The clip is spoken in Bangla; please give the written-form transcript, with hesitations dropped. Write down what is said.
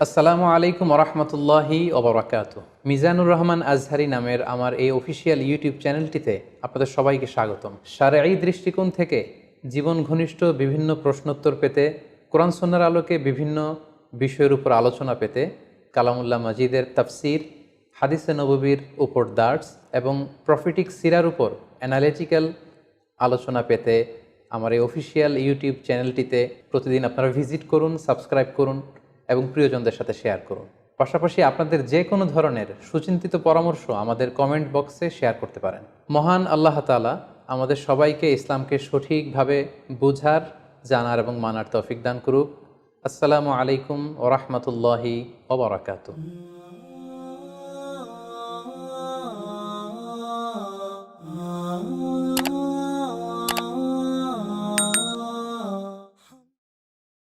আসসালামু আলাইকুম ওরহমতুল্লাহি ওবরাকাতুহ। মিজানুর রহমান আজহারি নামের আমার এই অফিসিয়াল ইউটিউব চ্যানেলটিতে আপনাদের সবাইকে স্বাগতম। শারঈ দৃষ্টিকোণ থেকে জীবন ঘনিষ্ঠ বিভিন্ন প্রশ্নোত্তর পেতে, কোরআন সুন্নাহর আলোকে বিভিন্ন বিষয়ের উপর আলোচনা পেতে, কালামুল্লাহ মাজিদের তাফসির, হাদিসে নববীর উপর দার্স এবং প্রফিটিক সিরার উপর অ্যানালিটিক্যাল আলোচনা পেতে আমার এই অফিসিয়াল ইউটিউব চ্যানেলটিতে প্রতিদিন আপনারা ভিজিট করুন, সাবস্ক্রাইব করুন এবং প্রিয়জনদের সাথে শেয়ার করুন। পাশাপাশি আপনাদের যে কোনো ধরনের সুচিন্তিত পরামর্শ আমাদের কমেন্ট বক্সে শেয়ার করতে পারেন। মহান আল্লাহ তাআলা আমাদের সবাইকে ইসলামকে সঠিকভাবে বুঝার, জানার এবং মানার তৌফিক দান করুক। আসসালামু আলাইকুম ওয়া রাহমাতুল্লাহি ওয়া বারাকাতুহু।